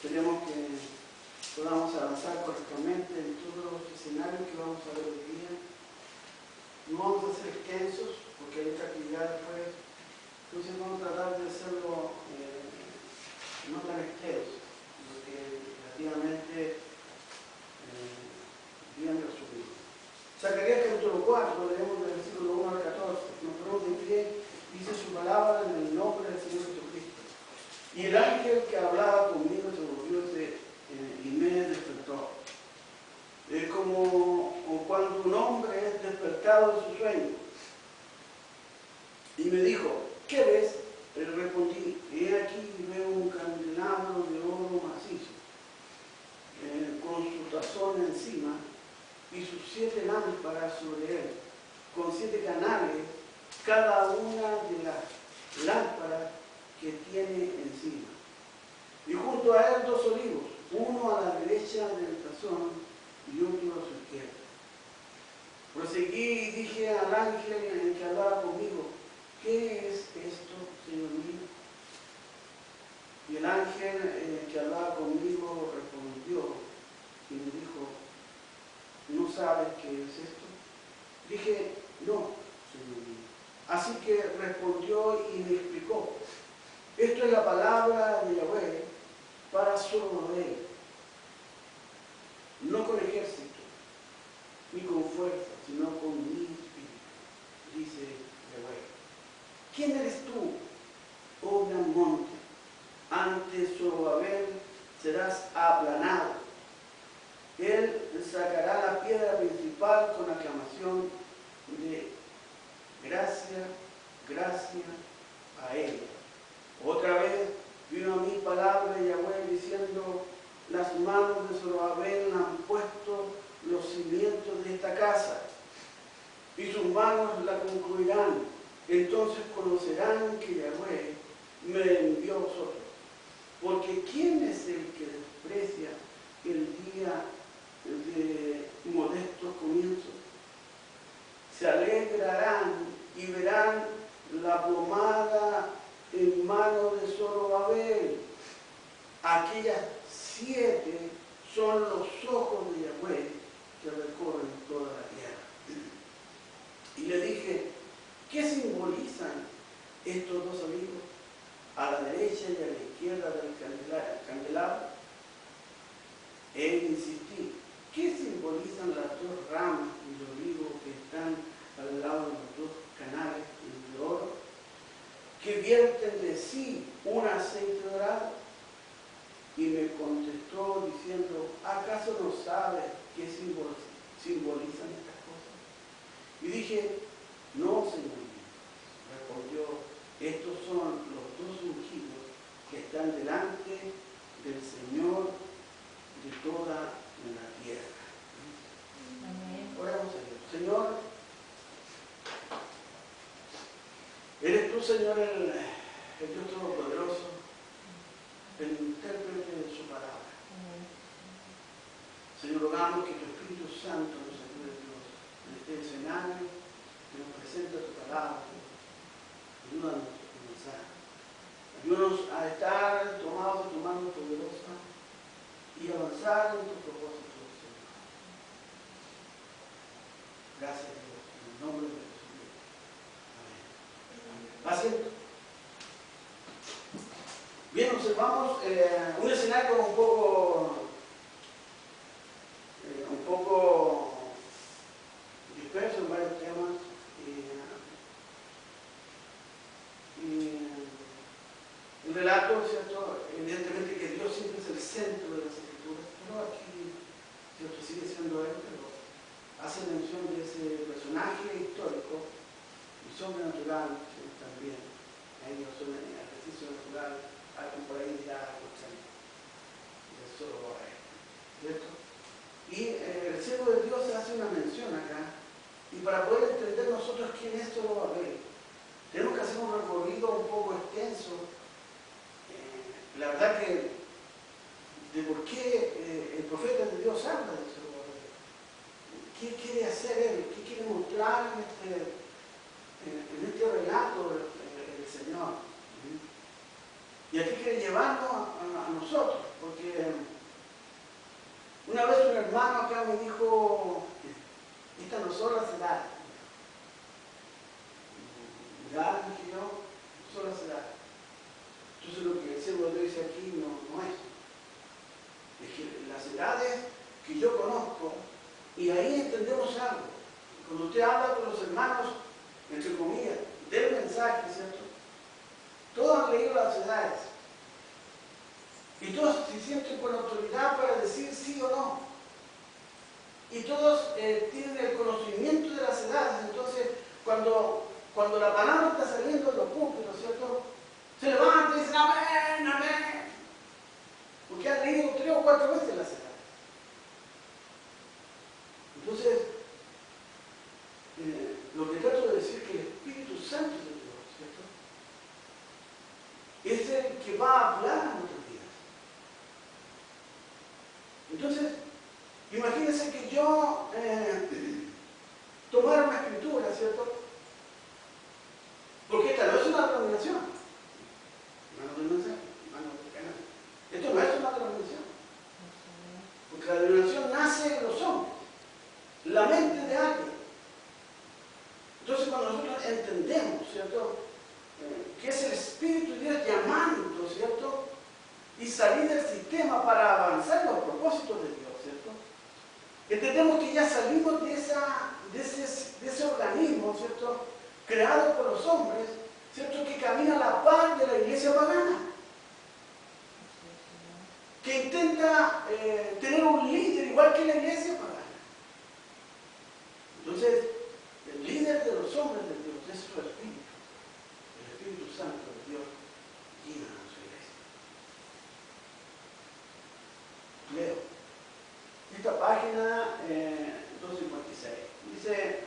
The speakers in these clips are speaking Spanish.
Esperemos que podamos avanzar correctamente en todos los escenarios que vamos a ver hoy día. No vamos a ser extensos porque hay otra actividad después, entonces vamos a tratar de hacerlo no tan extenso, sino que relativamente bien resumido. Zacarías capítulo 4, leemos del versículo 1 al 14, nos ponemos de pie, dice su palabra en el nombre del Señor Jesucristo. Y el ángel que hablaba conmigo se volvió y me despertó. Es como cuando un hombre es despertado de su sueño. Y me dijo, ¿qué ves? Le respondí, he aquí veo un candelabro de oro macizo, con su tazón encima y sus 7 lámparas sobre él, con 7 canales, cada una de las lámparas que tiene encima. Y junto a él 2 olivos, uno a la derecha del tazón y otro a su izquierda. Proseguí y dije al ángel que hablaba conmigo, ¿qué es esto, Señor mío? Y el ángel que hablaba conmigo respondió y me dijo, ¿no sabes qué es esto? Dije, no, Señor mío. Así que respondió y me explicó, esto es la palabra de Yahweh para Zorobabel, no con ejército, ni con fuerza, sino con mi espíritu, dice Yahweh. ¿Quién eres tú, oh gran monte? Ante Zorobabel serás aplanado. Él sacará la piedra principal con aclamación de gracia, gracia a él. Otra vez vino a mí palabra de Yahweh diciendo, las manos de Zorobabel han puesto los cimientos de esta casa y sus manos la concluirán. Entonces conocerán que Yahweh me envió a vosotros. Porque ¿quién es el que desprecia el día de modestos comienzos? Se alegrarán y verán la plomada en mano de Zorobabel. Aquellas 7 son los ojos de Yahweh que recorren toda la tierra. Y le dije, ¿qué simbolizan estos 2 olivos? A la derecha y a la izquierda del candelabro. Insistí, ¿qué simbolizan las 2 ramas de olivo que están al lado de los 2 canales de oro, que vierten de sí un aceite dorado? Y me contestó diciendo, ¿acaso no sabes qué simbolizan estas cosas? Y dije, no, Señor mío. Respondió, estos son los 2 ungidos que están delante del Señor de toda la tierra. Amén. Oramos a Dios. Señor, eres tú, Señor, el Dios Todopoderoso, el intérprete de su palabra. Amén. Señor, rogamos que tu Espíritu Santo nos ayude, Dios, en este escenario, que nos presente tu palabra. Ayúdanos a comenzar. Ayúdanos a estar tomados de tu mano poderosa y avanzar en tus propósitos, Señor. Gracias, Dios, en el nombre de Jesús. Amén. Asiento. Bien, observamos un escenario un poco disperso en varios temas. El relato, ¿cierto? Evidentemente que Dios siempre es el centro de las Escrituras, pero aquí, ¿cierto? Sigue siendo Él, pero hace mención de ese personaje histórico y sobrenatural, ¿cierto? También. Ellos son en ejercicio natural, alguien por ahí dirá, de Zorobabel, ¿cierto? Y el siervo de Dios hace una mención acá, y para poder entender nosotros quién es Zorobabel, tenemos que hacer un recorrido un poco extenso. La verdad que de por qué el profeta de Dios habla de Zorobabel. ¿Qué quiere hacer él? ¿Qué quiere mostrar en este relato del Señor? Y aquí quiere llevarnos a nosotros, porque una vez un hermano acá me dijo, estas no son las edades. Ya, dije yo, no son las edades. Entonces lo que el siervo de Dios dice aquí no es. Es que las edades que yo conozco, y ahí entendemos algo. Cuando usted habla con los hermanos, entre comillas, del mensaje, ¿cierto? Todos han leído las edades. Y todos se sienten con autoridad para decir sí o no. Y todos tienen el conocimiento de las edades. Entonces, cuando la palabra está saliendo de los púlpitos, ¿cierto? Se levantan y dicen amén, amén. Porque han leído 3 o 4 veces las edades. Entonces, lo que trato de decir es que el Espíritu Santo de Dios, ¿cierto? Es el que va a hablar a nuestras vidas. Entonces, imagínense que yo tomara una escritura, ¿cierto? Porque esta no es una denominación. Esto no es una denominación. Porque la denominación nace en los hombres, la mente de alguien. Entonces, cuando nosotros entendemos, ¿cierto? Que es el Espíritu de Dios llamando, ¿cierto? Y salir del sistema para avanzar en los propósitos de Dios, ¿cierto? Entendemos que ya salimos de ese organismo, ¿cierto? Creado por los hombres, ¿cierto? Que camina a la par de la iglesia pagana. Que intenta tener un líder igual que la iglesia pagana. Entonces, el líder de los hombres de Dios es su Espíritu. El Espíritu Santo de Dios guía a su iglesia. Leo. Esta página 256. Dice,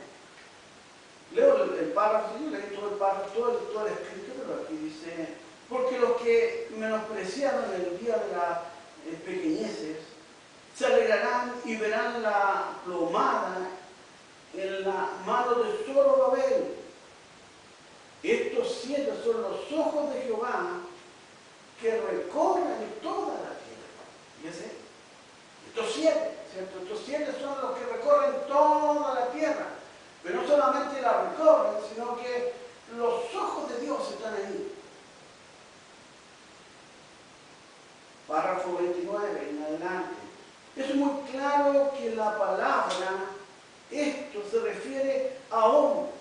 leo el párrafo, yo leí todo el párrafo, todo el escrito, pero aquí dice, porque los que menospreciaron el día de las pequeñeces se alegrarán y verán la plomada en la mano de Zorobabel. Estos 7 son los ojos de Jehová que recorren toda la tierra. Fíjense, estos 7, ¿cierto? Estos 7 son los que recorren toda la tierra. Pero no solamente la recorren, sino que los ojos de Dios están ahí. Párrafo 29 en adelante. Es muy claro que la palabra, esto se refiere a hombres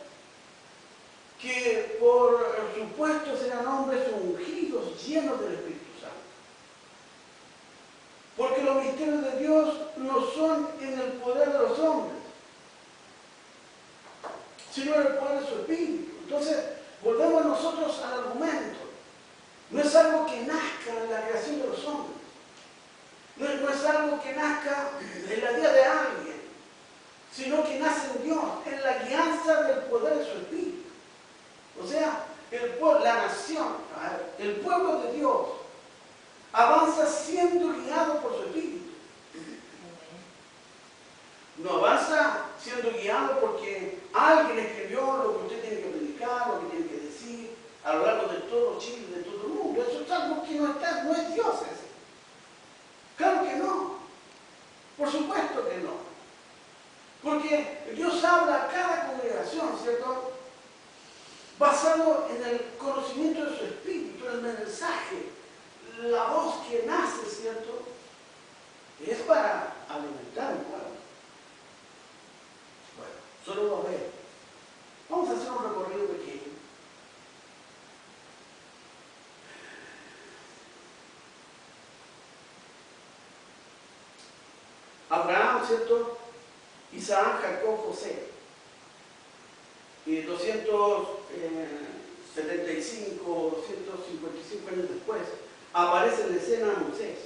que por supuesto serán hombres ungidos, llenos del Espíritu Santo. Porque los misterios de Dios no son en el poder de los hombres, sino en el poder de su Espíritu. Entonces, volvemos nosotros al argumento. No es algo que nazca en la creación de los hombres. No es algo que nazca en la vida de alguien, sino que nace en Dios, en la guianza del poder de su Espíritu. O sea, la nación, el pueblo de Dios, avanza siendo guiado por su Espíritu. No avanza siendo guiado porque alguien escribió lo que usted tiene que predicar, lo que tiene que decir, a lo largo de todo Chile, de todo el mundo. Eso es algo que no es Dios ese. Claro que no. Por supuesto que no. Porque Dios habla a cada congregación, ¿cierto? Basado en el conocimiento de su Espíritu, en el mensaje, la voz que nace, ¿cierto? Es para alimentar un pueblo. Bueno, solo lo veo. Vamos a hacer un recorrido pequeño. Abraham, ¿cierto? Isaac, Jacob, José. Y 275, 255 años después, aparece en la escena Moisés.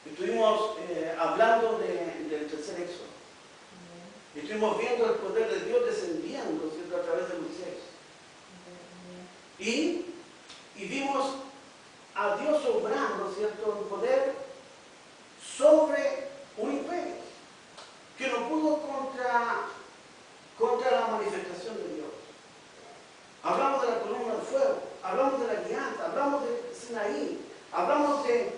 Estuvimos hablando del tercer éxodo. Estuvimos viendo el poder de Dios descendiendo, ¿cierto?, a través de Moisés. Y vimos a Dios obrando, ¿cierto?, en poder sobre un imperio que no pudo contra la manifestación de Dios. Hablamos de la columna de fuego, hablamos de la guianza, hablamos ahí. Hablamos de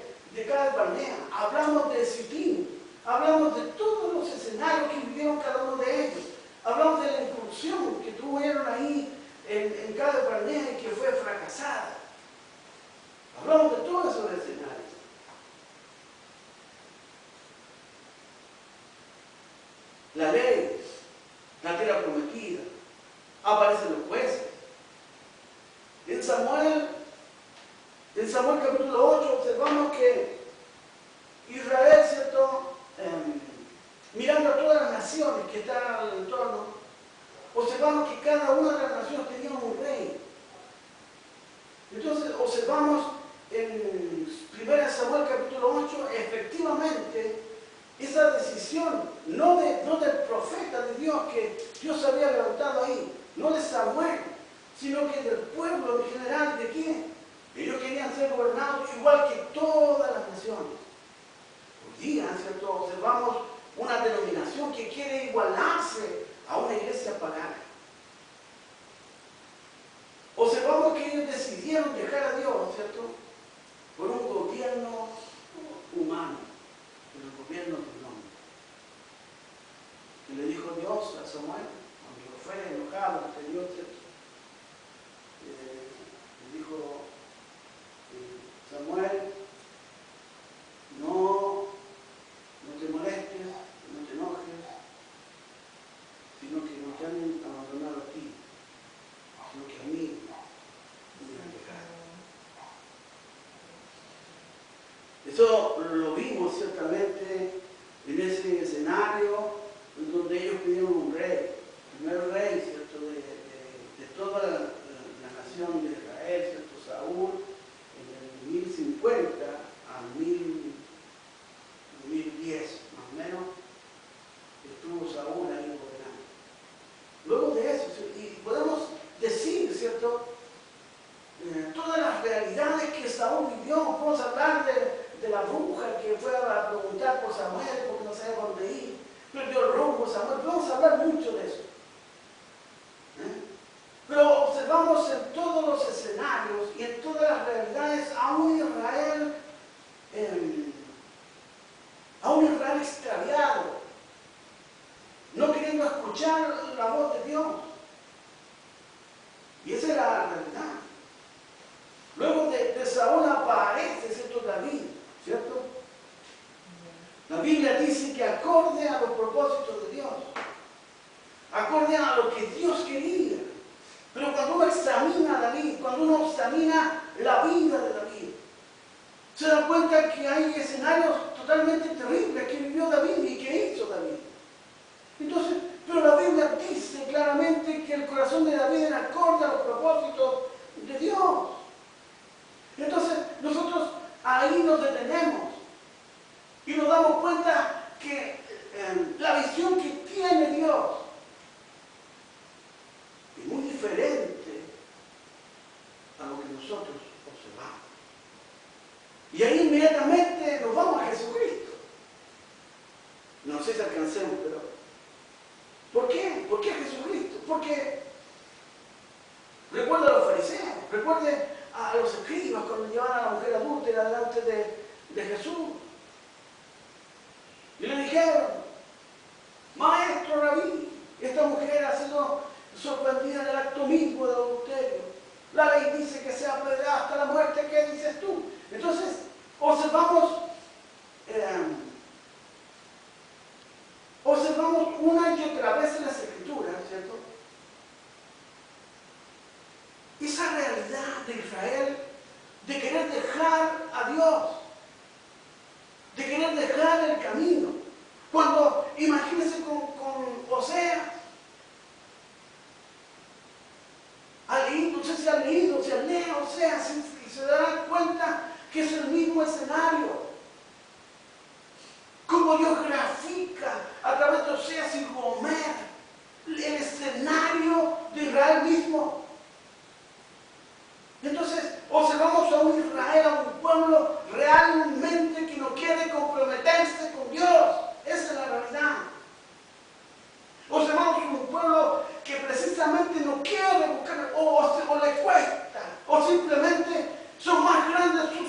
Cades Barnea, hablamos de Sitín, hablamos de todos los escenarios que vivieron cada uno de ellos. Hablamos de la incursión que tuvieron ahí en Cades Barnea y que fue fracasada. Hablamos de todos esos escenarios. La ley, la tierra prometida, aparecen los jueces. En Samuel capítulo 8 observamos que Israel, ¿cierto? Mirando a todas las naciones que están al entorno, observamos que cada una de las naciones tenía un rey. Entonces observamos en 1 Samuel capítulo 8, efectivamente, esa decisión, no del profeta de Dios que Dios había levantado ahí, no de Samuel, sino que del pueblo en general. ¿De quién? Ellos querían ser gobernados igual que todas las naciones. Hoy día, ¿cierto? Observamos una denominación que quiere igualarse a una iglesia pagana. Observamos que ellos decidieron dejar a Dios, ¿cierto?, por un gobierno humano, el gobierno del hombre. Y le dijo Dios a Samuel, cuando fue enojado ante Dios, ¿cierto? Le dijo Samuel, no te molestes, no te enojes, sino que no te han abandonado a ti, sino que a mí me han dejado. Eso lo vimos ciertamente en ese escenario en donde ellos pidieron un rey, el primer rey, ¿cierto?, de toda la nación de Israel, ¿cierto?, Saúl, en el 1050 a 1010, más o menos, estuvo Saúl ahí gobernando. Luego de eso, y podemos decir, ¿cierto?, todas las realidades que Saúl vivió. Podemos hablar de la bruja que fue a preguntar por Samuel porque no sabía dónde ir, perdió el rumbo Samuel. Podemos hablar mucho de eso. Pero observamos en todos los escenarios y en todas las realidades a un Israel extraviado, no queriendo escuchar la voz de Dios. Y esa es la realidad. Luego de Saúl aparece, ¿cierto?, David, ¿cierto? La Biblia dice que acorde a los propósitos de Dios, acorde a lo que Dios quería. Pero cuando uno examina a David, cuando uno examina la vida de David, se da cuenta que hay escenarios totalmente terribles que vivió David y que hizo David. Entonces, pero la Biblia dice claramente que el corazón de David era acorde a los propósitos de Dios. Entonces, nosotros ahí nos detenemos y nos damos cuenta que la visión que tiene Dios es muy diferente a lo que nosotros observamos. Y ahí inmediatamente nos vamos a Jesucristo. No sé si alcancemos, pero ¿por qué? ¿Por qué Jesucristo? Porque recuerda a los fariseos, recuerde a los escribas cuando llevaban a la mujer adúltera delante de Jesús. Y le dijeron, maestro, rabí, esta mujer ha sido sorprendida en el acto mismo del adulterio. La ley dice que sea apedreada hasta la muerte. ¿Qué dices tú? Entonces, observamos una y otra vez en las Escrituras, ¿cierto?, esa realidad de Israel de querer dejar a Dios, de querer dejar el camino. Cuando, imagínense con Oseas, no sé si han leído, si han leído Oseas, y se darán cuenta que es el mismo escenario. Como Dios grafica a través de Oseas y Gomer el escenario de Israel mismo. Entonces, observamos a un Israel, a un pueblo realmente que no quiere comprometerse con Dios. Esa es la realidad. Observamos un pueblo que precisamente no quiere buscar, o le cuesta, o simplemente son más grandes sus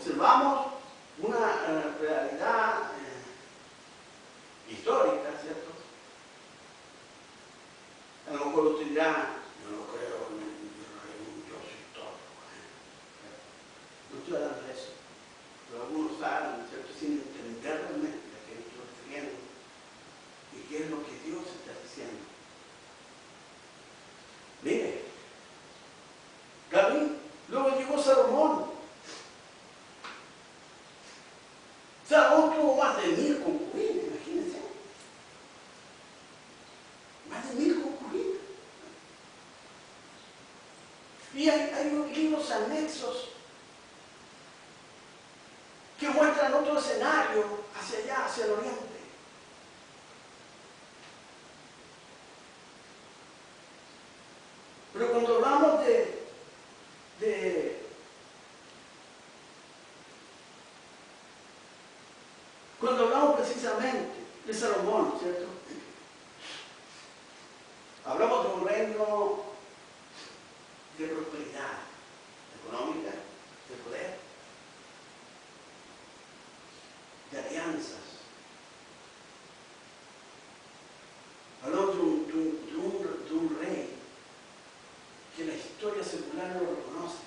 observamos una realidad histórica, ¿cierto? A lo mejor usted dirá, yo no creo en un Dios histórico. No estoy hablando de eso. Pero algunos saben, ¿cierto?, sin entender realmente a qué estoy refiriendo y qué es lo que Dios está diciendo. Mire, David, luego llegó Salomón. Salomón tuvo más de 1000 concubinas, imagínense. Más de 1000 concubinas. Y hay libros anexos que muestran otro escenario hacia allá, hacia el oriente. Pero cuando hablamos cuando hablamos precisamente de Salomón, ¿cierto? Hablamos de un reino de prosperidad económica, de poder, de alianzas. Hablamos de un rey que la historia secular lo reconoce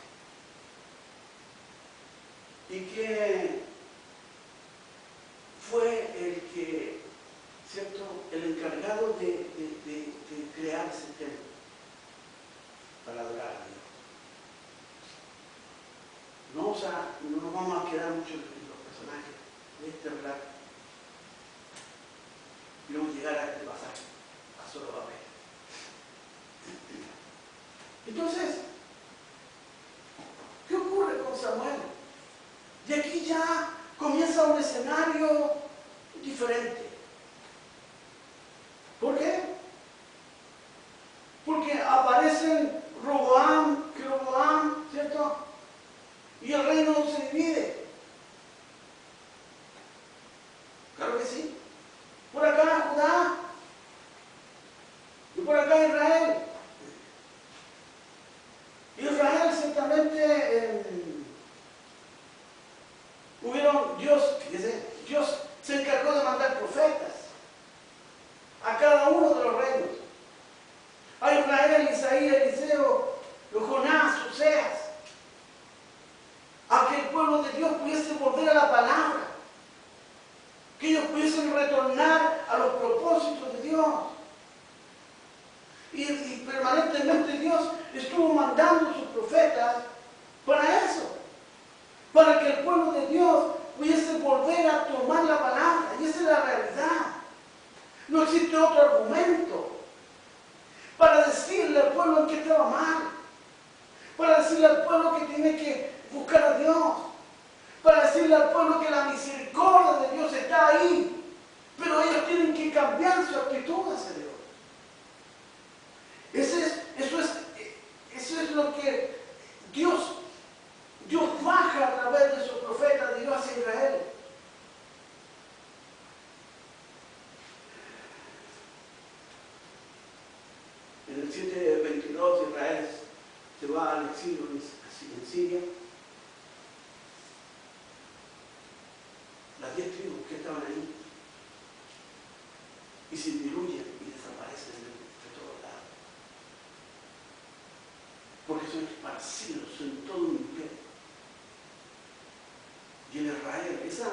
y que fue el que, ¿cierto?, el encargado de crear ese templo para adorar a Dios. No nos vamos a quedar mucho en los personajes de este relato. Queremos llegar a este pasaje, a solo papel. Entonces, ¿qué ocurre con Samuel? Y aquí ya comienza un escenario diferente. ¿Por qué? Porque aparecen Roboam, Jeroboam, ¿cierto? Y el reino se divide. Claro que sí. Por acá Judá y por acá Israel. Israel ciertamente Dios se encargó de mandar profetas a cada uno de los reinos. A Israel, Isaías, Eliseo, Jonás, Oseas, a que el pueblo de Dios pudiese volver a la palabra, que ellos pudiesen retornar a los propósitos de Dios. Y permanentemente Dios estuvo mandando sus profetas para eso, para que el pueblo de Dios pudiese volver a tomar la palabra. Y esa es la realidad. No existe otro argumento para decirle al pueblo que estaba mal, para decirle al pueblo que tiene que buscar a Dios, para decirle al pueblo que la misericordia de Dios está ahí, pero ellos tienen que cambiar su actitud hacia Dios. Eso es lo que Dios baja a través de sus profetas de Dios hacia Israel. En el 722 Israel se va al exilio en Siria. Las 10 tribus que estaban ahí y se diluyen y desaparecen de todos lados, porque son esparcidos en todo un imperio. Y en Israel, ese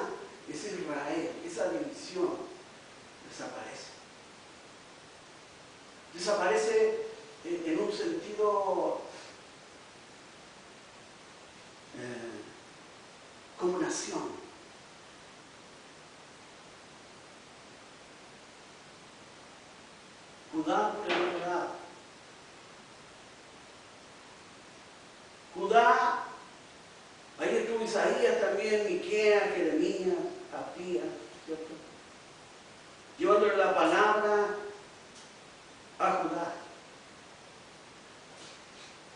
Israel, esa división desaparece. Desaparece en un sentido como nación. Judá por el otro lado. Judá, ahí estuvo Isaías también, Miqueas, Jeremías, Abdías, ¿cierto? Llevándole la palabra a Judá.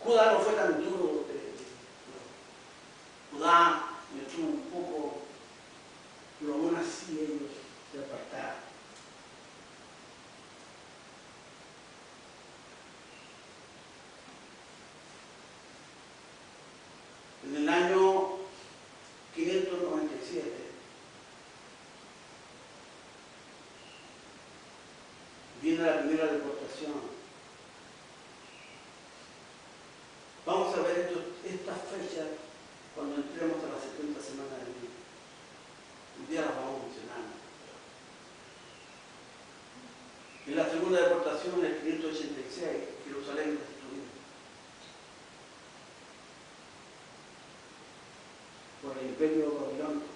Judá no fue tan duro. Judá estuvo un poco, pero aún así ellos se apartaron. En el año 500 deportación. Vamos a ver estas fechas cuando entremos a la 70 semana del libro. Un día las vamos a mencionar. En la segunda deportación, en el 586, Jerusalén destruida por el imperio babilónico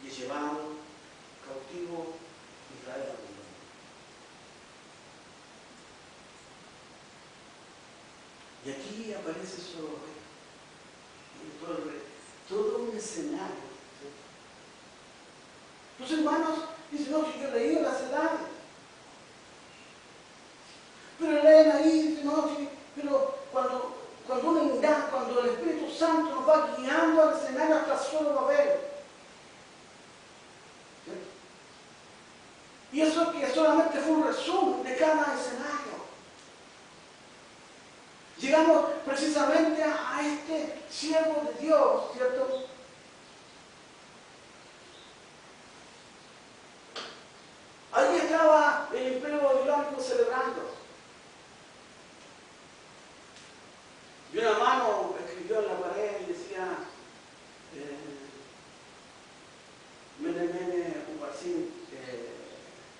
y llevado cautivo Israel a Babilonia. Y aquí aparece Zorobabel, todo un escenario. Los hermanos dicen, no, si yo leí las edades. Pero leen ahí, dicen, no, sí, pero cuando uno mira, cuando el Espíritu Santo nos va guiando al escenario hasta Zorobabel. Y eso que solamente fue un resumen de cada escenario. Llegamos precisamente a este siervo de Dios, ¿cierto? Allí estaba el imperio babilónico celebrando. Y una mano escribió en la pared y decía, Mene, Mene, Uparsin,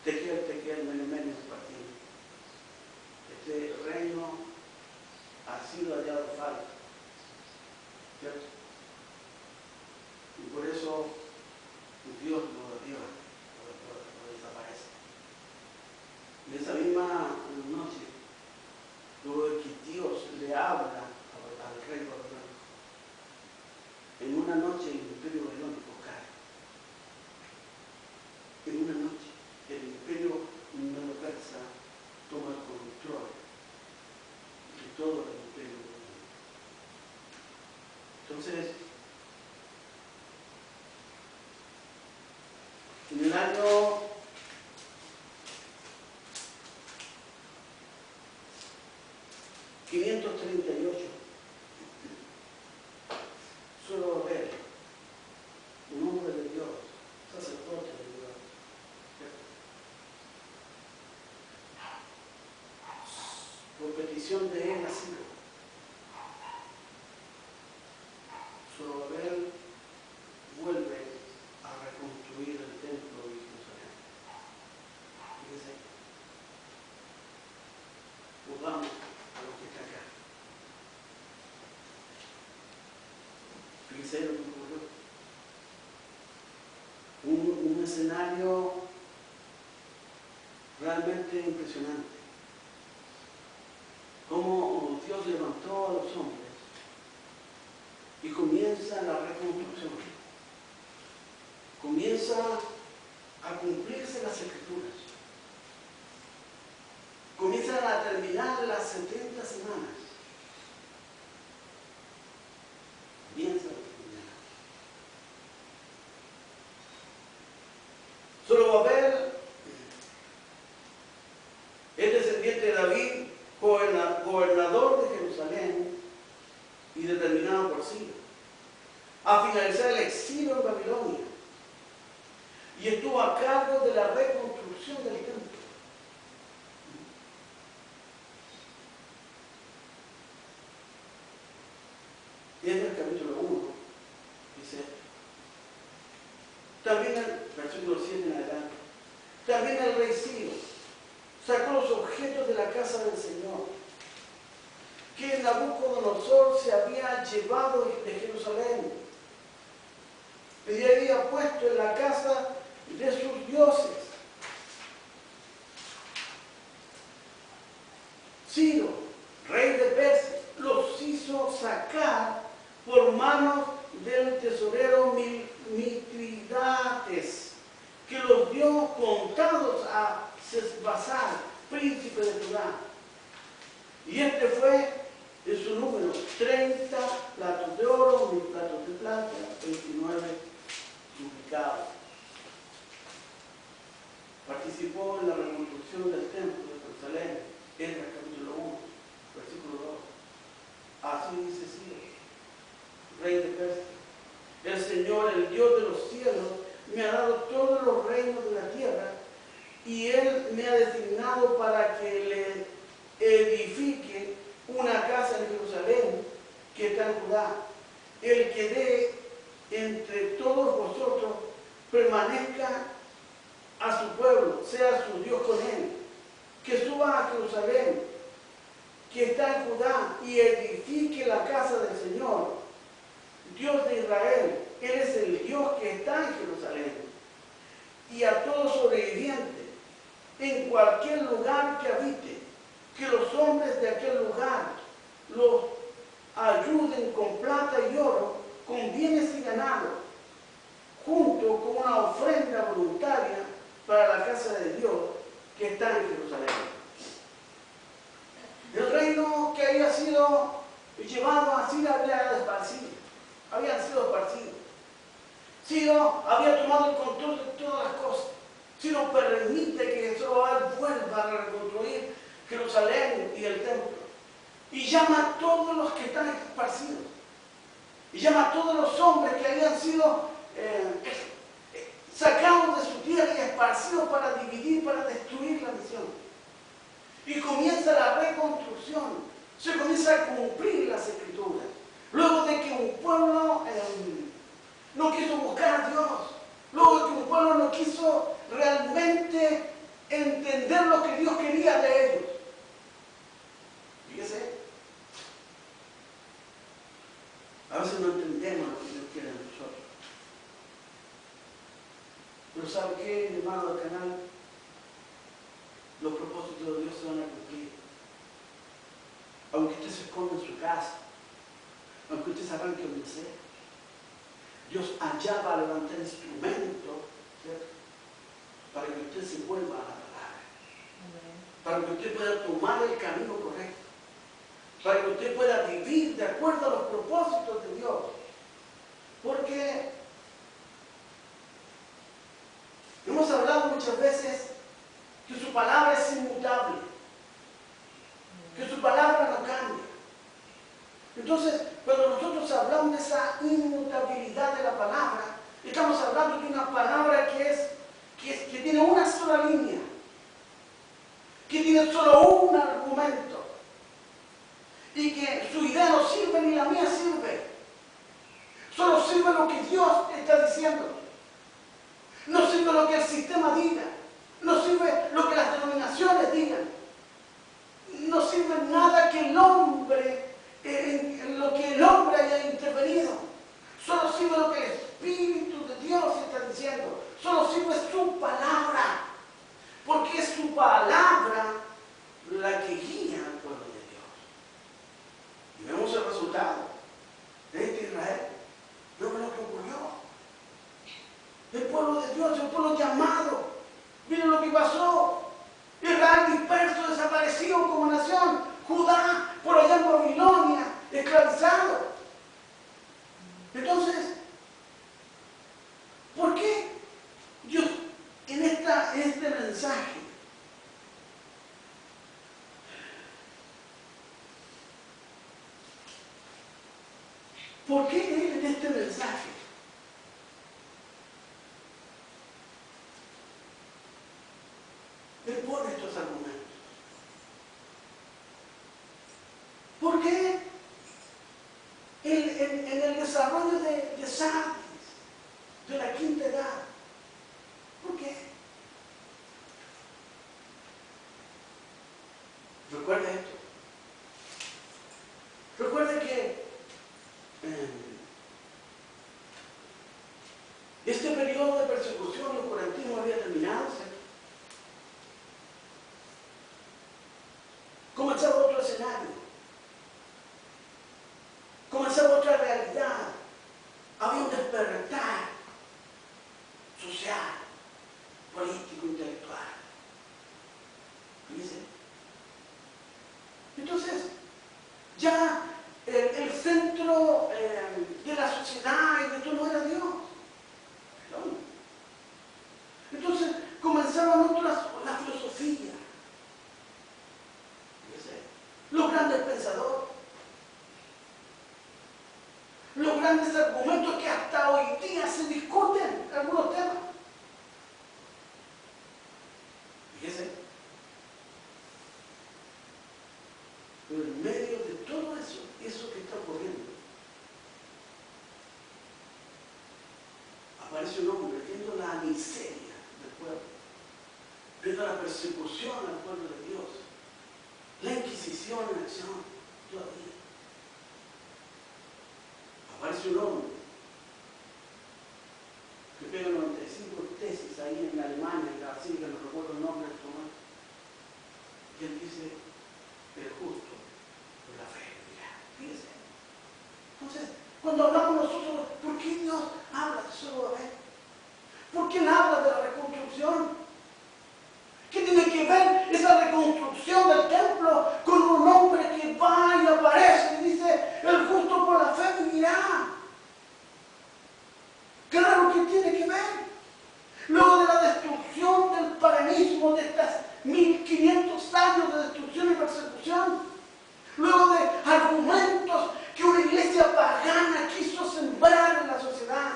Tequel, Mene, Mene, Uparsin. Este reino ha sido hallado falso, ¿cierto? Y por eso Dios lo derriba, lo desaparece. En esa misma noche, luego que Dios le habla al rey babilónico, en una noche el imperio babilónico cae. En una noche el imperio medo-persa toma el control de todo el imperio babilónico. Entonces, en el año 538, Zorobabel, un hombre de Dios, sacerdote de Dios, por petición de él nacido, Zorobabel vuelve a reconstruir el templo de Jerusalén. Fíjense, volvamos a lo que está acá. Fíjense lo que ocurrió. Un escenario realmente impresionante. Cómo Dios levantó a los hombres y comienza la reconstrucción. Comienza a cumplirse las escrituras. Comienzan a terminar las 70 semanas. Comienza a terminar. Zorobabel es descendiente de David, gobernador de Jerusalén y determinado por Ciro a finalizar el exilio en Babilonia, y estuvo a cargo de la reconstrucción del templo. Y en el capítulo 1 dice, también el versículo 7 en adelante, también el rey Ciro sacó los objetos de la casa del Señor que Nabucodonosor se había llevado de Jerusalén y había puesto en la casa de sus dioses. Ciro, rey de Persia, los hizo sacar por manos del tesorero Mitridates, que los dio contados a Sesbazar, príncipe de Judá. Y este fue en su número 30 platos de oro, 1000 platos de plata, 29 duplicados. Participó en la reconstrucción del templo de Jerusalén, en el capítulo 1, versículo 2. Así dice Ciro, rey de Persia: el Señor, el Dios de los cielos, me ha dado todos los reinos de la tierra y Él me ha designado para que le edifique una casa en Jerusalén que está en Judá. El que dé entre todos vosotros permanezca a su pueblo, sea su Dios con él, que suba a Jerusalén, que está en Judá, y edifique la casa del Señor, Dios de Israel. Él es el Dios que está en Jerusalén. Y a todo sobreviviente, en cualquier lugar que habite, que los hombres de aquel lugar los ayuden con plata y oro, con bienes y ganado, junto con una ofrenda voluntaria para la casa de Dios que está en Jerusalén. El reino que había sido llevado a Siria habían sido esparcidos. Ciro había tomado el control de todas las cosas. Ciro permite que Zorobabel vuelva a reconstruir Jerusalén y el templo. Y llama a todos los que están esparcidos. Y llama a todos los hombres que habían sido sacados de su tierra y esparcidos para dividir, para destruir la misión. Y comienza la reconstrucción. Se comienza a cumplir las escrituras. Luego de que un pueblo no quiso buscar a Dios, luego de que un pueblo no quiso realmente entender lo que Dios quería de ellos. Fíjese, a veces no entendemos lo que Dios quiere de nosotros. Pero ¿sabe qué, mi hermano del canal? Los propósitos de Dios se van a cumplir. Aunque usted se esconda en su casa, aunque usted se arranque donde sea, Dios allá va a levantar instrumentos, ¿cierto?, para que usted se vuelva a la palabra, para que usted pueda tomar el camino correcto, para que usted pueda vivir de acuerdo a los propósitos de Dios. Porque hemos hablado muchas veces que su palabra es inmutable, que su palabra no cambia. Entonces, cuando nosotros hablamos de esa inmutabilidad de la palabra, estamos hablando de una palabra que tiene una sola línea, que tiene solo un argumento, y que su idea no sirve ni la mía sirve. Solo sirve lo que Dios está diciendo. No sirve lo que el sistema diga, no sirve lo que las denominaciones digan, no sirve nada que el hombre, en lo que el hombre haya intervenido. Solo sirve lo que el Espíritu de Dios está diciendo. Solo sirve su palabra, porque es su palabra la que guía al pueblo de Dios. Y vemos el resultado de Israel. Vemos lo que ocurrió. El pueblo de Dios, el pueblo llamado. Miren lo que pasó. Israel disperso, desaparecido como nación. Judá por allá en Babilonia, esclavizado. Entonces, ¿por qué Dios en este mensaje ¿por qué Él en este mensaje Él pone estos argumentos? ¿Por qué en el desarrollo de Sardis, de la quinta edad? ¿Por qué? Recuerda esto. Recuerda que este periodo de persecución y oscurantismo había terminado, ¿cierto? Comenzaba otro escenario. Comenzaba otra realidad. Había un despertar social, político, intelectual. ¿Fíjense? Entonces, ya el centro de la sociedad y de todo no era Dios. ¿No? Entonces, comenzaban otras, la filosofía. Fíjense, los grandes pensadores. Los grandes argumentos que hasta hoy día se discuten algunos temas. aparece un hombre viendo la miseria del pueblo, viendo la persecución al pueblo de Dios, la Inquisición en acción todavía. Aparece un hombre que pega 95 tesis ahí en Alemania, en la Basílica, no recuerdo el nombre de Tomás, y él dice, el justo por la fe. Fíjese. Entonces, cuando hablamos nosotros, ¿por qué Dios habla de solo de fe? ¿Por qué Él habla de la reconstrucción? ¿Qué tiene que ver esa reconstrucción del templo con un hombre que va y aparece y dice, el justo por la fe vivirá? Claro que tiene que ver. Luego de la destrucción del paganismo, de estas 1500 años de destrucción y persecución, luego de argumentos que una iglesia pagana quiso sembrar en la sociedad,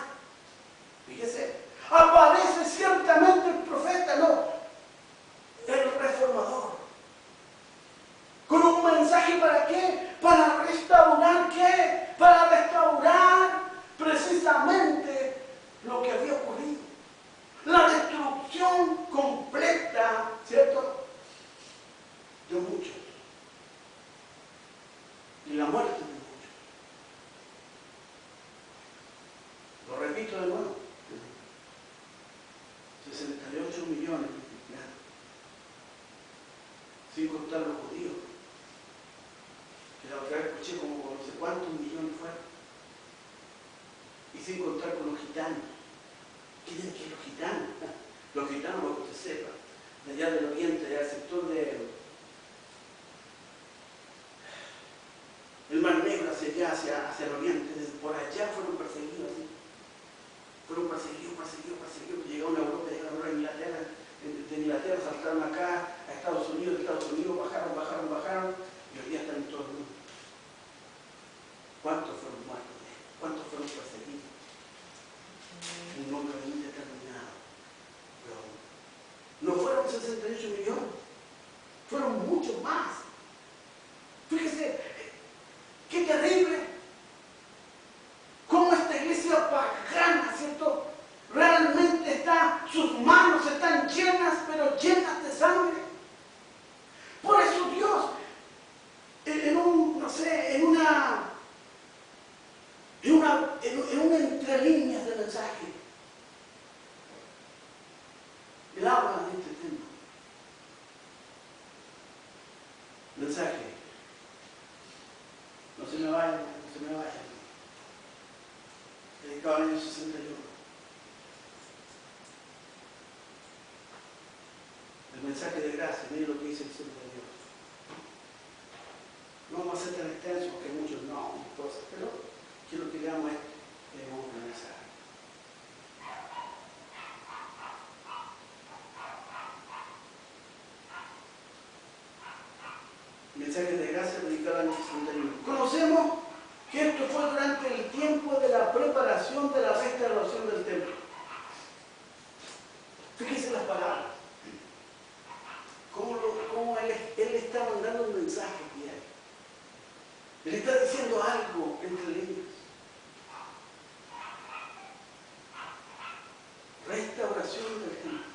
fíjese, aparece ciertamente el profeta, no, el reformador, con un mensaje ¿para qué? Para restaurar ¿qué? Para restaurar precisamente lo que había ocurrido. La destrucción completa, ¿cierto?, de muchos. Y la muerte de muchos. Lo repito de nuevo. 68 millones de cristianos. Sin contar los judíos. Que la otra vez escuché como no sé cuántos millones fueron. Y sin contar con los gitanos. ¿Quién que los gitanos? Los gitanos, para que usted sepa, de allá del oriente, del sector de el Mar Negro hacia allá, hacia el oriente, desde por allá fueron perseguidos, ¿sí? Fueron perseguidos, llegaron a Europa, llegaron a Inglaterra, de Inglaterra saltaron acá, a Estados Unidos, de Estados Unidos bajaron, y hoy día están en todo el mundo. ¿Cuántos fueron muertos? ¿Cuántos fueron perseguidos? Un número indeterminado. Pero no fueron 68 millones, fueron muchos más. Fíjese, qué terrible. Cómo esta iglesia pagana, ¿cierto? Realmente sus manos están llenas, pero llenas de sangre. Por eso Dios, en una entre líneas de mensaje, Él habla de este tema. Mensaje. No se me vayan. Dedicado al año 61. El mensaje de gracia, mire lo que dice el Señor de Dios. No vamos a ser tan extensos porque muchos no, cosas, pero quiero que leamos un mensaje. Mensaje de gracia dedicado al año 61. Conocemos que esto fue durante el tiempo de la preparación de la restauración del templo. Fíjense las palabras. Cómo él está mandando un mensaje aquí a él. Él está diciendo algo entre líneas. Restauración del templo.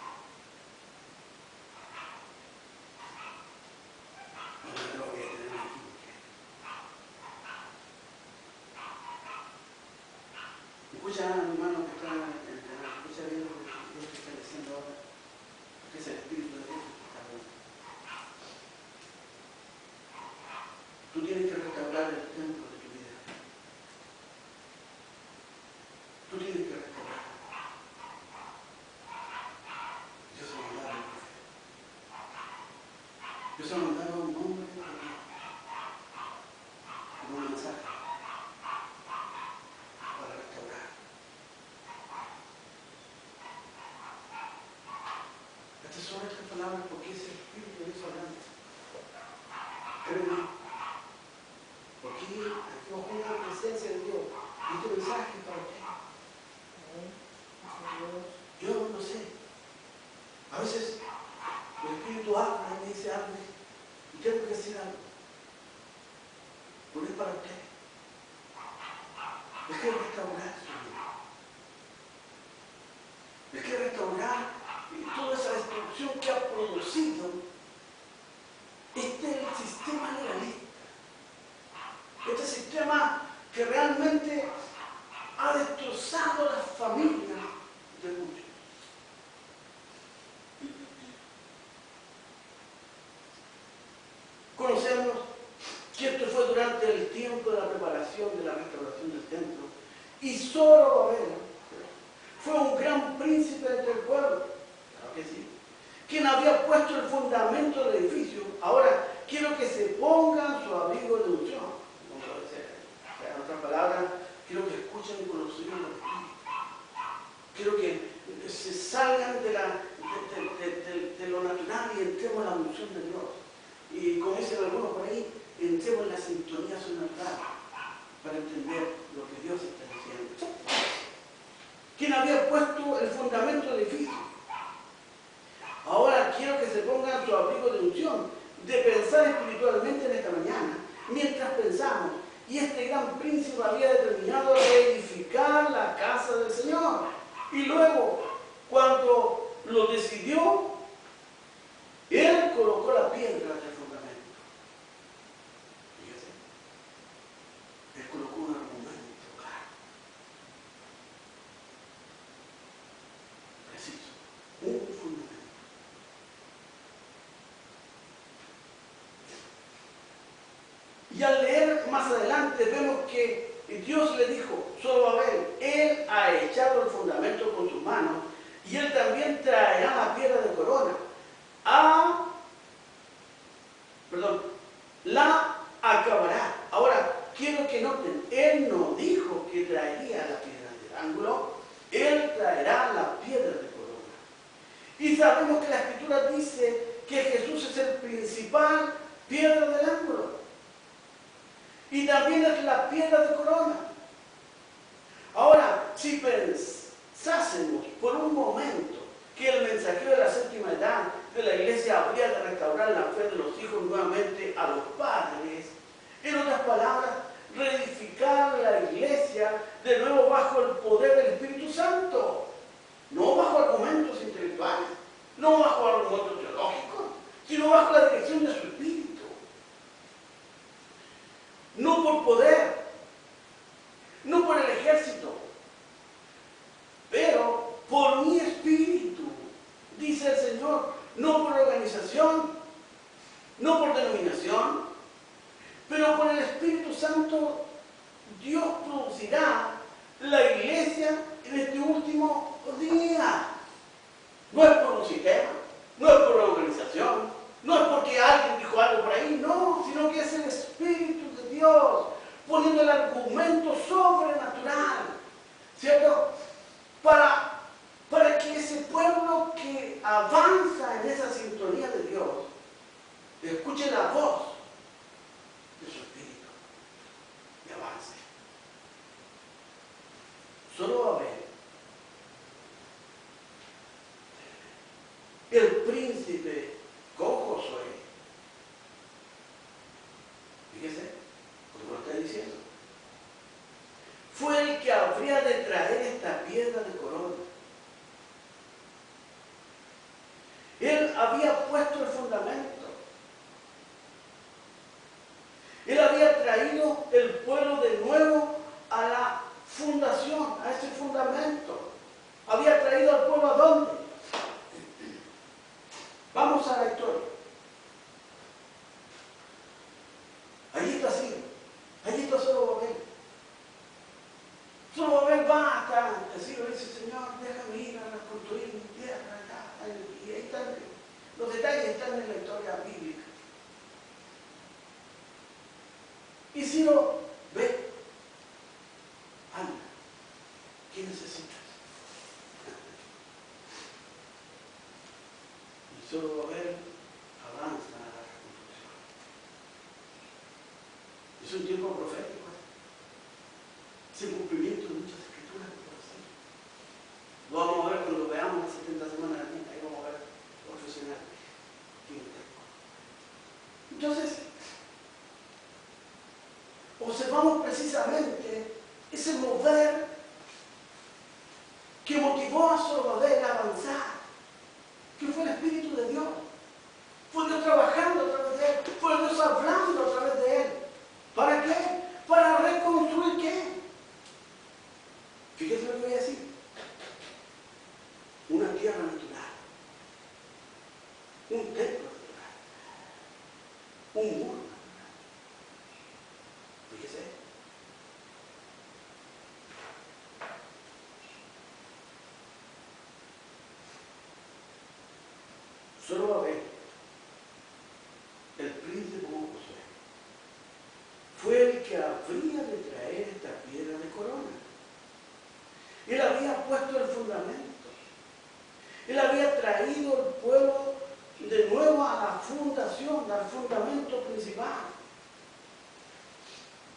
No lo voy a tener aquí. Escucha, hermano, que está escucha bien lo que está diciendo ahora. Porque es el Espíritu de Dios que está hablando. Tú tienes que restaurar el templo de tu vida. Tú tienes que restaurar. Dios ha mandado a un profeta. Dios ha mandado a un hombre de Dios con un mensaje para restaurar. Estas son estas palabras porque es el Espíritu de Dios hablando. Créeme. Porque aquí ocurre la presencia de Dios. Y este mensaje es para usted. Yo no lo sé. A veces el Espíritu habla y me dice algo y tengo que decir algo. Pero es para usted. Es que restaurar su vida. Hay que restaurar toda esa destrucción que ha producido el sistema legalista. Este sistema que realmente ha destrozado las familias de muchos. Conocemos que esto fue durante el tiempo de la preparación de la restauración del templo. Y Zorobabel fue un gran príncipe entre el pueblo, claro que sí, quien había puesto el fundamento del edificio. Ahora, quiero que se pongan su abrigo de unción. En otras palabras, quiero que escuchen con los oídos del Espíritu. Quiero que se salgan de lo natural y entremos en la unción de Dios. Y como dicen algunos por ahí, entremos en la sintonía sobrenatural para entender lo que Dios está diciendo. ¿Quién había puesto el fundamento del edificio? Ahora quiero que se pongan su abrigo de unción, de pensar espiritualmente en esta mañana, mientras pensamos. Y este gran príncipe había determinado reedificar la casa del Señor. Y luego, cuando lo decidió, él colocó la piedra del fundamento. Fíjese, él colocó un argumento claro, preciso, un fundamento. Y al leer más adelante vemos que Dios le dijo, Zorobabel, él ha echado el fundamento con sus manos y él también traerá la piedra de corona. La acabará. Ahora, quiero que noten, él no dijo que traería la piedra del ángulo, él traerá la piedra de corona. Y sabemos que la Escritura dice que Jesús es el principal piedra del ángulo. Y también es la piedra de corona. Ahora, si pensásemos por un momento que el mensajero de la séptima edad de la iglesia habría de restaurar la fe de los hijos nuevamente a los padres, en otras palabras, reedificar la iglesia de nuevo bajo el poder del Espíritu Santo, no bajo argumentos intelectuales, no bajo argumentos teológicos, sino bajo la dirección de su Espíritu. No por poder, no por el ejército, pero por mi Espíritu, dice el Señor, no por organización, no por denominación, pero por el Espíritu Santo Dios producirá la iglesia en este último día. No es por un sistema, no es por una organización, no es porque alguien dijo algo por ahí, no, sino que es el Espíritu de Dios poniendo el argumento sobrenatural, ¿cierto? Para que ese pueblo que avanza en esa sintonía de Dios escuche la voz de su Espíritu y avance. Zorobabel, el príncipe con Josué, fíjese, como lo está diciendo, fue el que habría de traer esta piedra de corona. Él había puesto el fundamento. Él había traído el pueblo de nuevo a la fundación, a ese fundamento. Había traído al pueblo ¿a dónde? Vamos a la historia. Allí está Ciro, allí está Zorobabel. Zorobabel va hasta Ciro y dice, Señor, déjame ir a reconstruir mi tierra acá. Y ahí están, los detalles están en la historia bíblica. Y Ciro ve, anda, ¿qué necesitas? Y Zorobabel avanza a la reconstrucción. Es un tiempo profético. Es el cumplimiento de muchas escrituras que por hacer. Lo vamos a ver cuando veamos las 70 semanas de la Biblia. Ahí vamos a ver profesional. Entonces, observamos precisamente ese mover que motivó a Zorobabel avanzar, que fue el Espíritu de Dios. Fue Dios trabajando a través de él, fue Dios hablando a través de él. ¿Para qué? Para reconstruir ¿qué? Fíjese lo que voy a decir. Una tierra natural, un templo natural, un muro natural. Fíjese. Zorobabel, el príncipe como Josué, fue el que habría de traer esta piedra de corona. Él había puesto el fundamento. Él había traído el pueblo de nuevo a la fundación, al fundamento principal.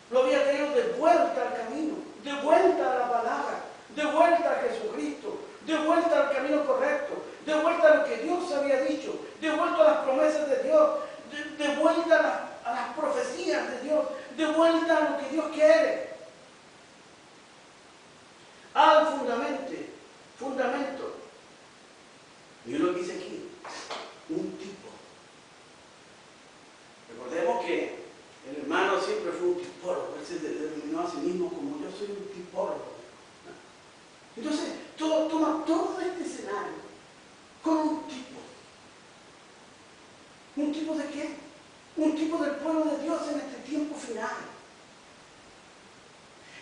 Lo había traído de vuelta al camino, de vuelta a la palabra, de vuelta a Jesucristo, de vuelta al camino correcto, de vuelta a lo que Dios había dicho, de vuelta a las promesas de Dios, de vuelta a las profecías de Dios, de vuelta a lo que Dios quiere. Al fundamento. Y lo que dice aquí, un tipo. Recordemos que el hermano siempre fue un tipólogo, él se denominó a sí mismo como yo soy un tipólogo. Entonces, toma todo este escenario con un tipo. ¿Un tipo de qué? Un tipo del pueblo de Dios en este tiempo final.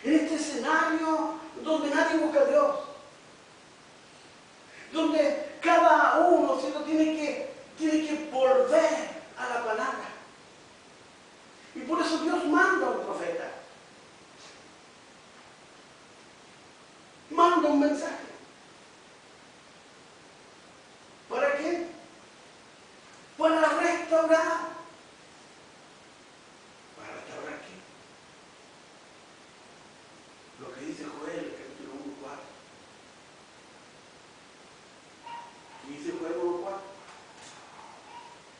En este escenario donde nadie busca a Dios. Donde cada uno tiene que volver a la palabra. Y por eso Dios manda a un profeta. Manda un mensaje. ¿Para qué? Para restaurar. ¿Para restaurar qué? Lo que dice Joel, capítulo 1:4. ¿Qué dice Joel 1:4?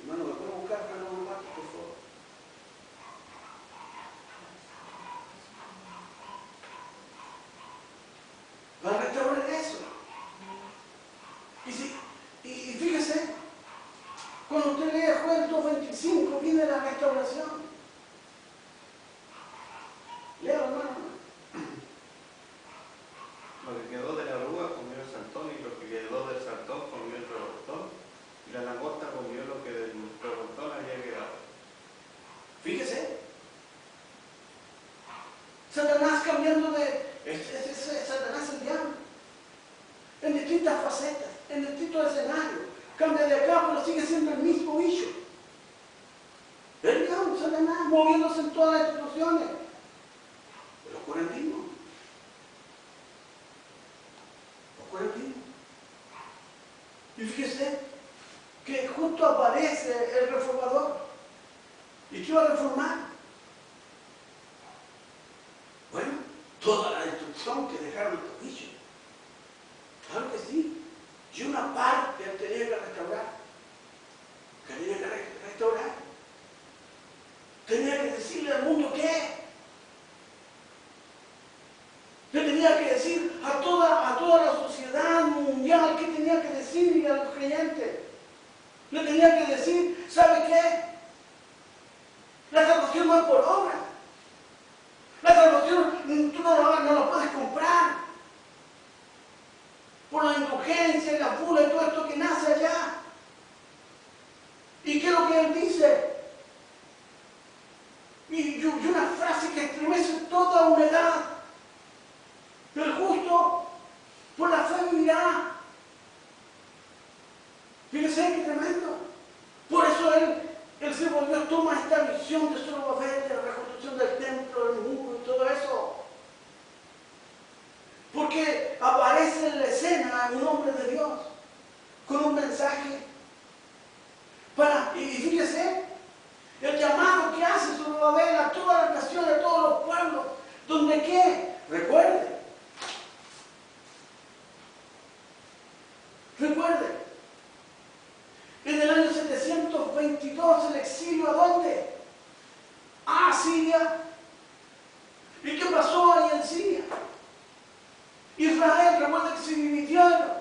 Hermano, ¿me puede buscar Joel 1:4, por favor? Para restaurar eso. Y fíjese, cuando usted lee Joel 2:25, viene la restauración. Lea, hermano. Lo que quedó de la oruga comió el saltón, y lo que quedó del saltón comió el revoltón, y la langosta comió lo que del revoltón había quedado. Fíjese. Satanás cambiando Satanás el diablo. En distintas facetas, en distintos escenarios. Cambia de acá, pero sigue siendo el mismo bicho. El diablo, Satanás, moviéndose en todas las instituciones. Los cuarentismos. Y fíjese que justo aparece el reformador. ¿Y qué va a reformar? Bueno, toda la destrucción que dejaron estos bichos. Claro que sí. Y una parte él tenía que restaurar. Tenía que decirle al mundo qué. Le tenía que decir a toda la sociedad mundial qué tenía que decirle a los creyentes. Le tenía que decir, ¿sabe qué? La salvación no es por obra. La salvación tú no la puedes comprar por la indulgencia y la bula y todo esto que nace allá. ¿Y qué es lo que él dice? Y una frase que estremece toda humedad. El justo por la fe vivirá. Fíjense qué tremendo. Por eso el siervo de Dios toma esta visión de Zorobabel, de la reconstrucción del templo, del muro y todo eso. Porque aparece en la escena un hombre de Dios con un mensaje. Y fíjese, el llamado que hace Zorobabel a todas las naciones, a todos los pueblos, donde qué, recuerde, en el año 722 el exilio, ¿a dónde? A Siria. ¿Y qué pasó ahí en Siria? Israel, recuerda que se dividieron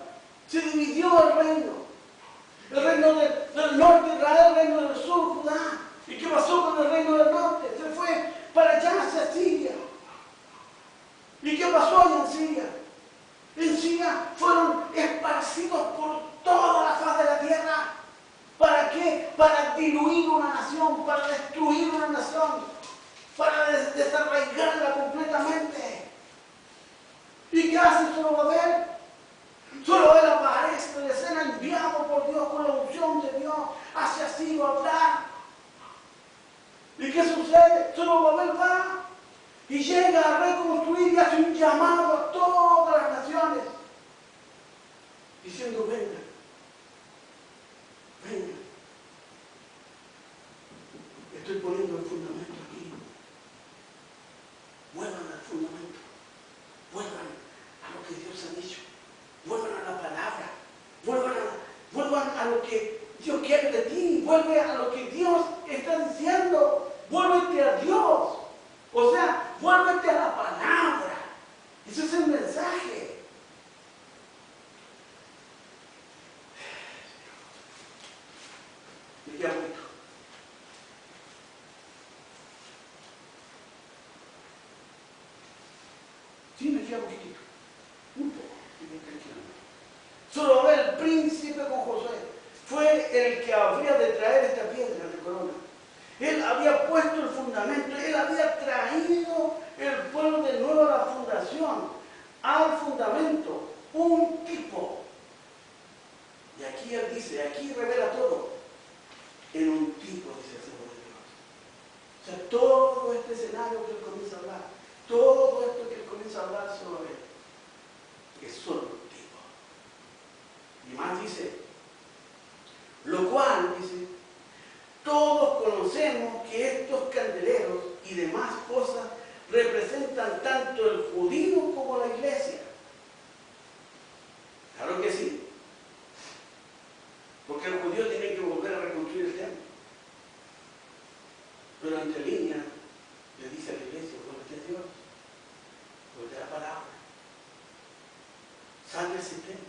Se dividió el reino. El reino del norte Israel, el reino del sur Judá. ¿Y qué pasó con el reino del norte? Se fue para allá hacia Siria. ¿Y qué pasó allá en Siria? En Siria fueron esparcidos por toda la faz de la tierra. ¿Para qué? Para diluir una nación, para destruir una nación, para desarraigarla completamente. ¿Y qué hace Zorobabel? Zorobabel aparece en la escena, enviado por Dios con la unción de Dios hacia Siria a hablar. ¿Y qué sucede? Zorobabel va y llega a reconstruir y hace un llamado a todas las naciones, diciendo: vengan, vengan. Estoy poniendo el fundamento aquí. Vuelvan al fundamento. Vuelvan a lo que Dios ha dicho. Vuelvan a la palabra. Vuelvan a lo que Dios quiere de ti. Vuelve a lo que Dios está diciendo. Vuélvete a Dios. O sea, vuélvete a la palabra. Ese es el mensaje. Me queda poquito. Sí, me queda poquitito. Un poco. Zorobabel, el príncipe con Josué, fue el que habría de traer esta piedra de corona. Él había puesto el fundamento, él había traído el pueblo de nuevo a la fundación, al fundamento, un tipo. Y aquí él dice, aquí revela todo, en un tipo, dice el Señor de Dios. O sea, todo este escenario que él comienza a hablar, todo esto que él comienza a hablar sobre él, es solo un tipo. Y más dice, lo cual, dice, todos conocemos que estos candeleros y demás cosas representan tanto el judío como la iglesia. Claro que sí. Porque el judío tiene que volver a reconstruir el templo. Pero entre líneas le dice a la iglesia: vuélvete a Dios, vuélvete a la palabra, sal del sistema,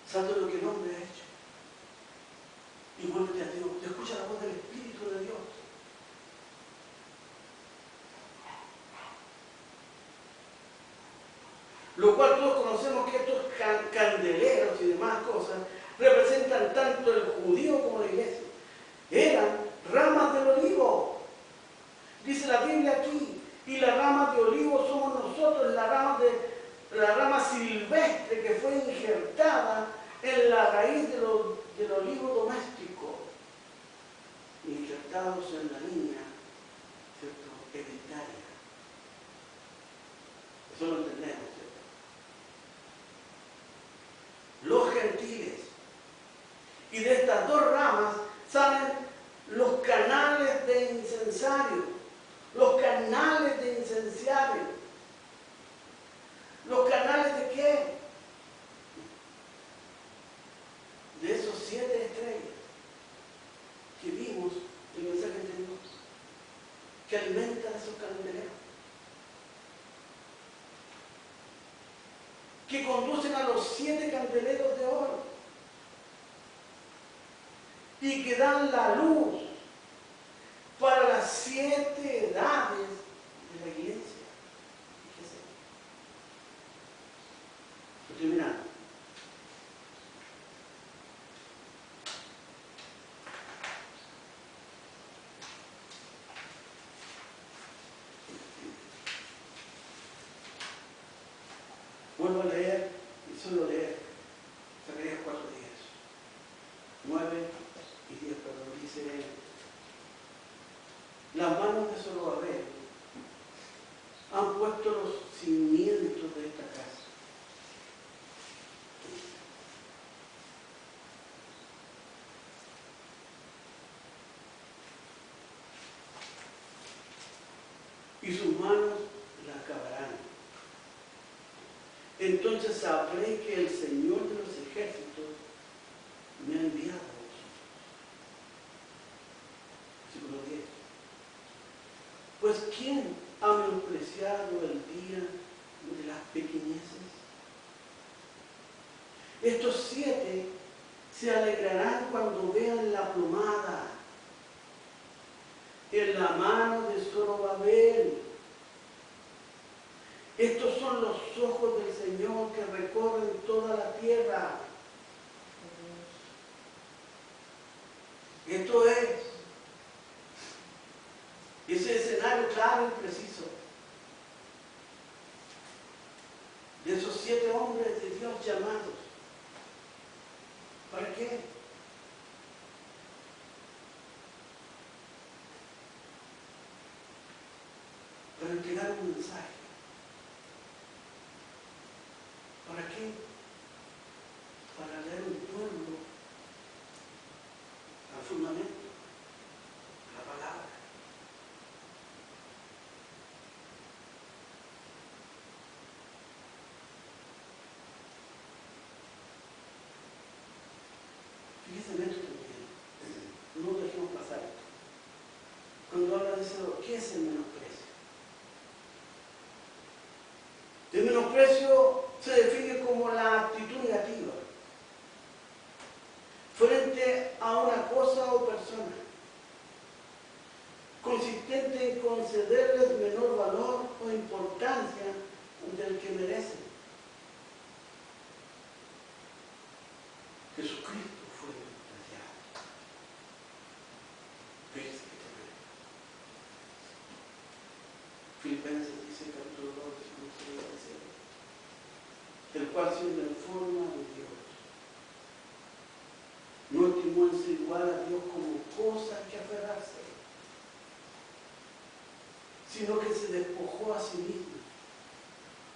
sal de lo que el hombre ha hecho y vuélvete a Dios. Escucha la voz del Espíritu de Dios. Lo cual todos conocemos que estos candeleros y demás cosas representan tanto el judío como la iglesia. Eran ramas del olivo. Dice la Biblia aquí, y las ramas de olivo somos nosotros, la rama silvestre que fue injertada en la raíz del olivo doméstico, injertados en la línea, ¿cierto?, hereditaria. Eso lo entendemos, ¿cierto? Los gentiles. Y de estas dos ramas salen los canales de incensario. Los canales de incensario. ¿Los canales de qué? De esos 7 estrellas que vimos en el mensaje anterior, que alimentan esos candeleros, que conducen a los 7 candeleros de oro y que dan la luz para las 7 edades de la iglesia. Fíjese. Estoy terminando. Vuelvo a leer y solo leer Zacarías 4:10. 9 y 10, perdón, dice: las manos de Zorobabel han puesto los cimientos de esta casa. Y sus manos la acabarán. Entonces sabré que el Señor de los ejércitos me ha enviado a vosotros. Versículo 10. Pues ¿quién ha menospreciado el día de las pequeñeces? se alegrarán cuando vean la plomada en la mano de Zorobabel. Estos son los ojos del Señor que recorren toda la tierra. Esto es ese escenario claro y preciso de esos 7 hombres de Dios llamados. ¿Para qué? Para entregar un mensaje. ¿Para qué? Para leer un pueblo al fundamento, a la palabra. Fíjense en esto también. No dejemos pasar esto. Cuando habla de eso, ¿qué es el menosprecio? El menosprecio se define como la actitud negativa frente a una cosa o persona, consistente en concederles menor valor o importancia del que merecen. Jesucristo fue despreciado. Fíjense que tremendo. Filipenses dice, capítulo 2, el cual siendo en forma de Dios, no estimó en ser igual a Dios como cosa que aferrarse, sino que se despojó a sí mismo,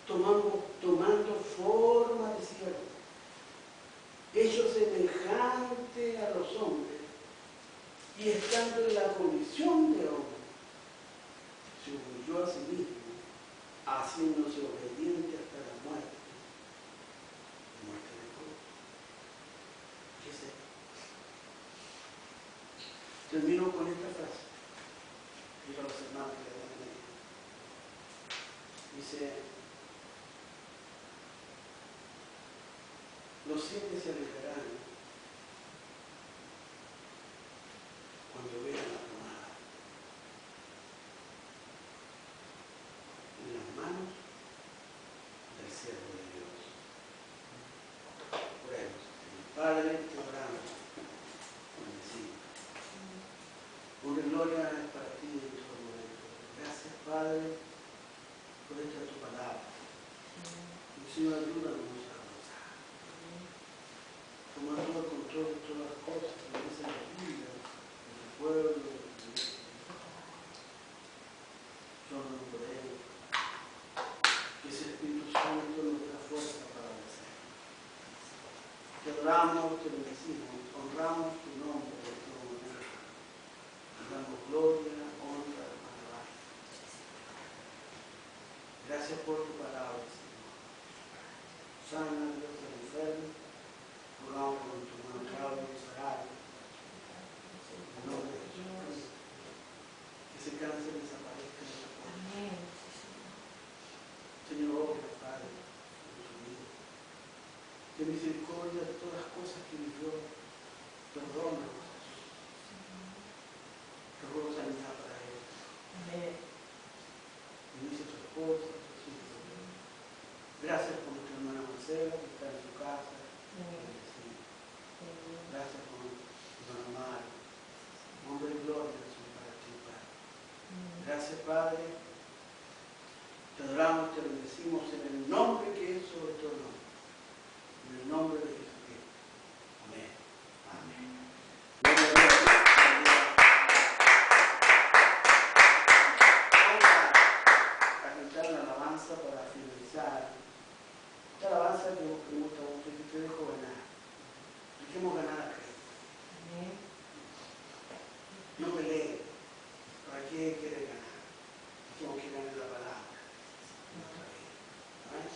tomando forma de siervo, hecho semejante a los hombres, y estando en la condición de hombre, se humilló a sí mismo, haciéndose obediente hasta la muerte de cruz. ¿Qué es esto? Termino con esta frase. Digo a los hermanos que le dan ahí. Dice, los 7 se alegrarán cuando vean la plomada en las manos del siervo de Dios. Oremos. Padre, te oramos. Bendecido. Honra y gloria es para ti en todo momento. Gracias, Padre, por esta tu palabra. Y Señor, ayúdanos a avanzar. Tomar todo el control de todas las cosas que dicen la Biblia, de tu pueblo, de tu iglesia. Solo no podemos. Que ese Espíritu Santo nos dé la fuerza para vencer. Te adoramos, te bendecimos, honramos tu nombre en todo momento. Te damos gloria, honra, alabanza. Gracias por tu palabra, Señor. Sana, Dios, del enfermo. Rogamos con tu mano Claudio y Sagrario. En nombre de Jesús. Que ese cáncer desaparezca de la puerta. Señor, obra, Padre, en tu vida. Ten misericordia de todas las cosas que vivió. Perdónanos, Jesús. Te ruego sanidad para él. Bendice a su esposa, a sus hijos. Gracias por nuestra hermana Marcela, que está en su casa. Gracias por nuestra hermana. Honra y gloria son para ti, Padre. Gracias, Padre. Te adoramos, te bendecimos en el nombre que es sobre todo nombre. En el nombre de Jesucristo. Amén. Amén. Vamos a cantar una alabanza para finalizar. Esta alabanza que me gusta mucho, que te dejo ganar. Dejemos ganar a Cristo. No peleen. ¿Para qué quiere ganar? Dejemos que gane la palabra. Nuestra vida. ¿Amén?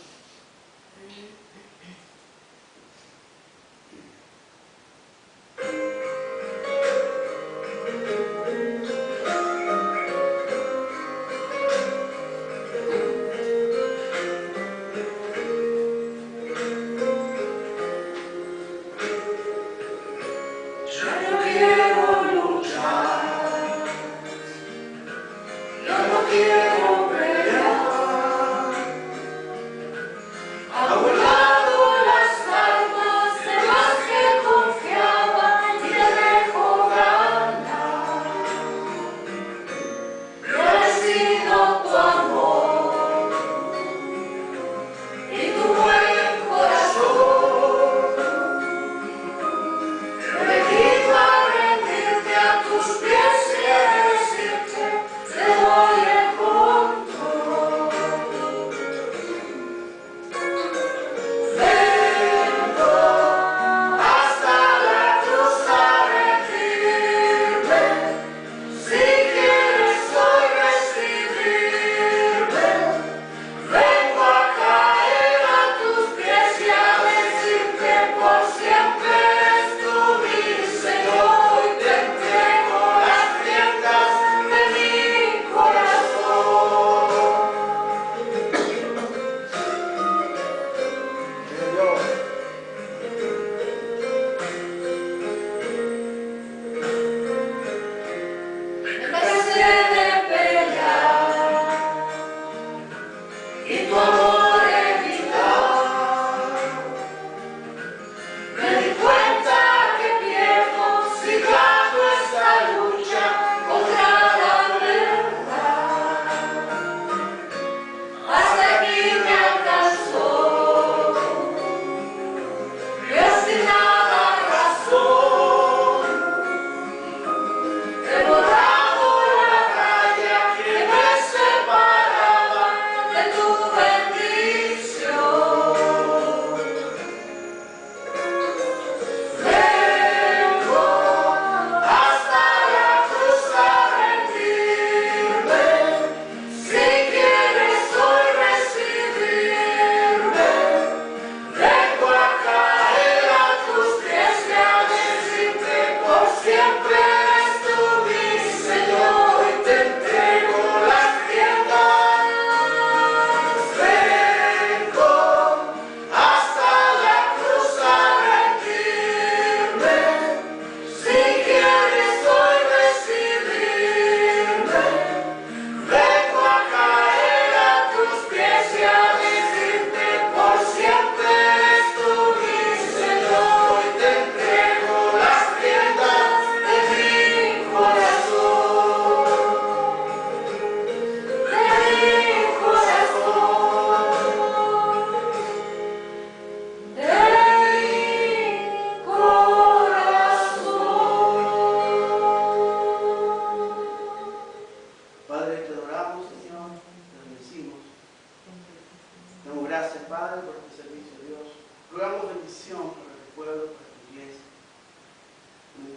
Gracias, Padre, por este servicio, Dios. Rogamos bendición para el pueblo, para tu iglesia.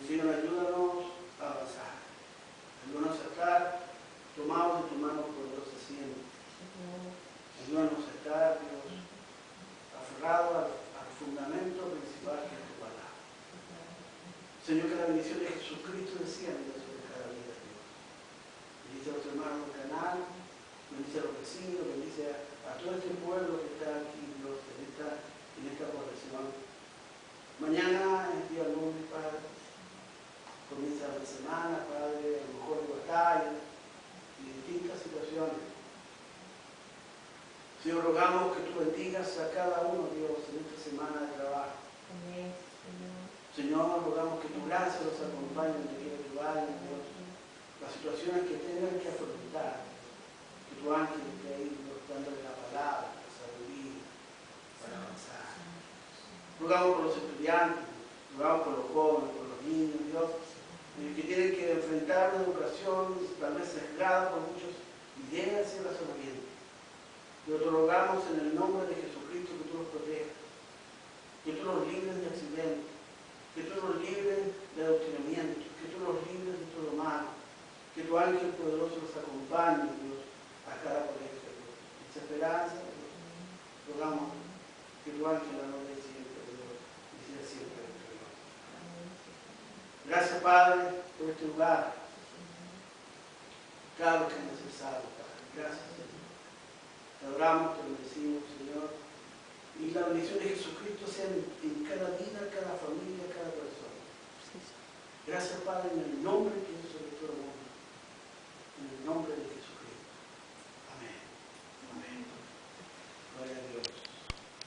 Señor, ayúdanos a avanzar. Ayúdanos a estar tomados de tu mano poderosa siempre. Ayúdanos a estar, Dios, aferrados al fundamento principal que es tu palabra. Señor, que la bendición de Jesucristo descienda sobre cada vida, Dios. Bendice a los hermanos del canal, bendice a los vecinos, bendice a todo este pueblo que está aquí, Dios, en esta población. Mañana es día lunes, Padre. Comienza la semana, Padre, a lo mejor de batalla y distintas situaciones. Señor, rogamos que tú bendigas a cada uno, Dios, en esta semana de trabajo. Amén, Señor, rogamos que tu gracia los acompañe donde quiera que vayan, Dios. Las situaciones que tengan que afrontar, que tu ángel esté ahí, Dios, dándole la palabra, la sabiduría para avanzar. Rogamos por los estudiantes, rogamos por los jóvenes, por los niños, Dios, que tienen que enfrentar una educación tal vez sesgada por muchos y lleguen a ser las herramientas. Pero te rogamos en el nombre de Jesucristo que tú los protejas, que tú los libres de accidentes, que tú los libres de adoctrinamiento, que tú los libres de todo mal, que tu ángel poderoso los acompañe, Dios, a cada colegio, Dios. Esa esperanza, Dios, rogamos que tu ángel la nos dé siempre, Dios, y sea siempre entre nosotros. Gracias, Padre, por este lugar. Cada lo que es necesario, Padre. Gracias, Señor. Te adoramos, te bendecimos, Señor. Y la bendición de Jesucristo sea en cada vida, en cada familia.